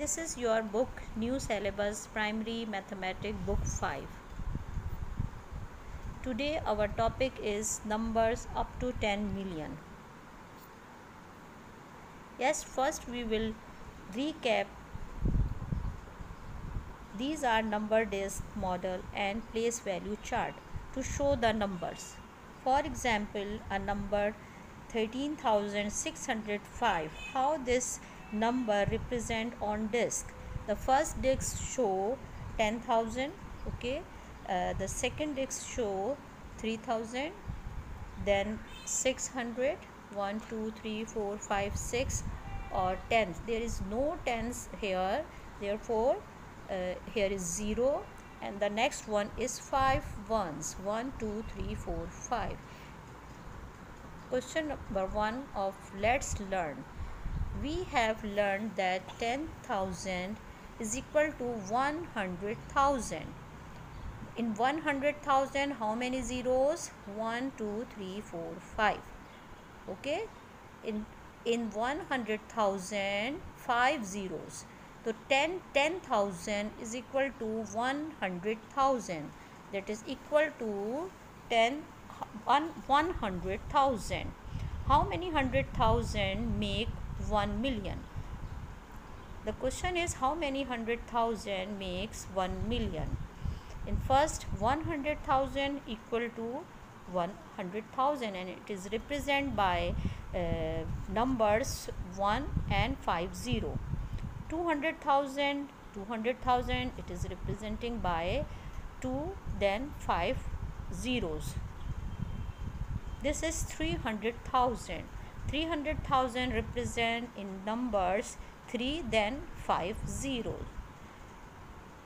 this is your book New Syllabus Primary Mathematics Book 5. Today our topic is numbers up to 10 million. Yes, first we will recap. These are number disk model and place value chart to show the numbers. For example, a number 13,605. How this number represent on disk? The first disk show 10,000. Okay. The second disk show 3,000. Then 600. 1, 2, 3, 4, 5, 6 or tens. There is no tens here. Therefore, here is 0, and the next one is 5 ones. 1, 2, 3, 4, 5. Question number 1 of let's learn. We have learned that 10,000 is equal to 100,000. In 100,000, how many zeros? 1, 2, 3, 4, 5. Okay. In 100,000, 5 zeros. So 10,000 is equal to 100,000. That is equal to 100,000. How many 100,000 make 1 million? The question is how many 100,000 makes 1 million? In first, 100,000 equal to 100,000, and it is represented by numbers 1 and 5 0. 200,000, it is representing by 2 then 5 zeros. This is 300,000. 300,000 represent in numbers 3 then 5 zeros.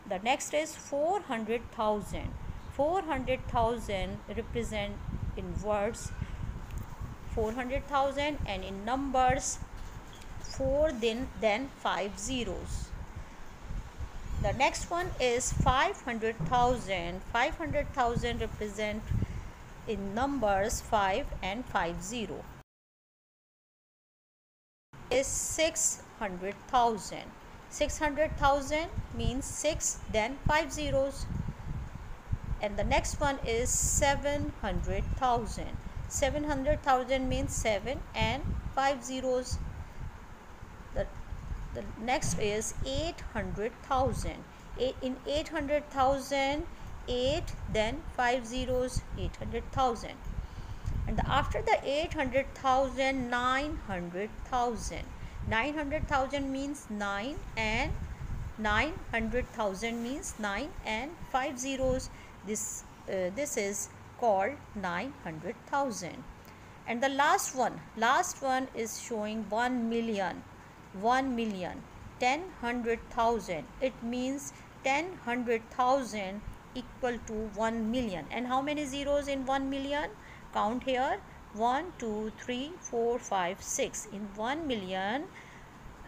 The next is 400,000. 400,000 represent in words 400,000 and in numbers 4 then 5 zeros. The next one is 500,000. 500,000 represent in numbers 5 and 5 0. Is 600,000. 600,000 means 6 then 5 zeros. And the next one is 700,000. 700,000 means 7 and 5 zeros. The next is 800,000. In 800,000, 8 then 5 zeros, 800,000. And after the 800,000, 900,000. 900,000 means 9 and 900,000 means 9 and 5 zeros. This is called 900,000. And the last one is showing 1 million. 1 million, 10,000. It means 10,000 equal to 1 million. And how many zeros in 1 million? Count here. 1, 2, 3, 4, 5, 6. In 1 million,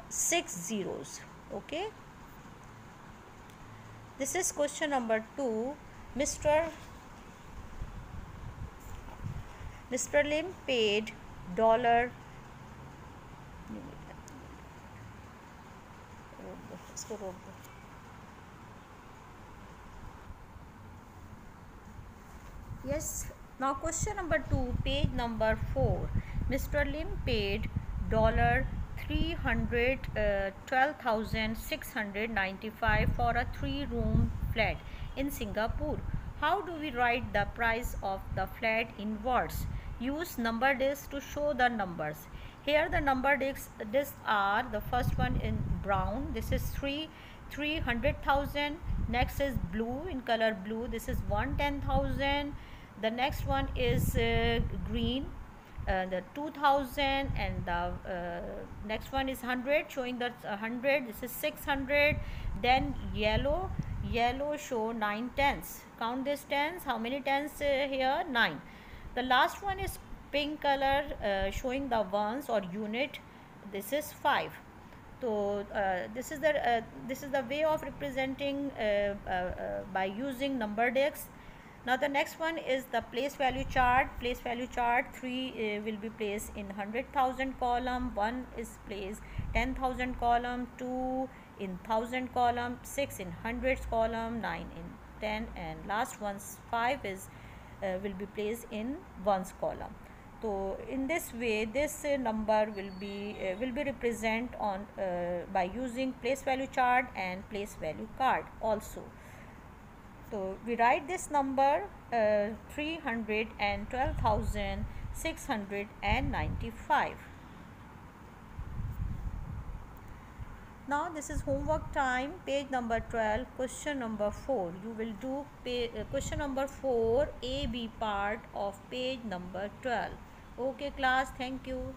6 zeros. Okay. This is question number 2. Mr. Lim paid $. Yes. Now question number 2, page number 4. Mr. Lim paid $312,695 for a 3-room flat in Singapore. How do we write the price of the flat in words? Use number disc to show the numbers. Here the number discs are, the first one in brown, this is 300,000. Next is blue, in color blue, this is 110,000. The next one is green, the 2,000, and the next one is 100, showing that 100. This is 600. Then yellow show 9 tens. Count these tens. How many tens here? 9. The last one is pink color, showing the ones or unit. This is 5. So this is the way of representing by using number discs. Now the next one is the place value chart. Place value chart, 3 will be placed in 100,000 column, 1 is placed 10,000 column, 2 in thousand column, 6 in hundreds column, 9 in 10, and last one's 5 is will be placed in ones column. So in this way, this number will be represent on by using place value chart and place value card also. So we write this number 312,695. Now this is homework time, page number 12, question number 4. You will do question number 4, A, B part of page number 12. Okay class, thank you.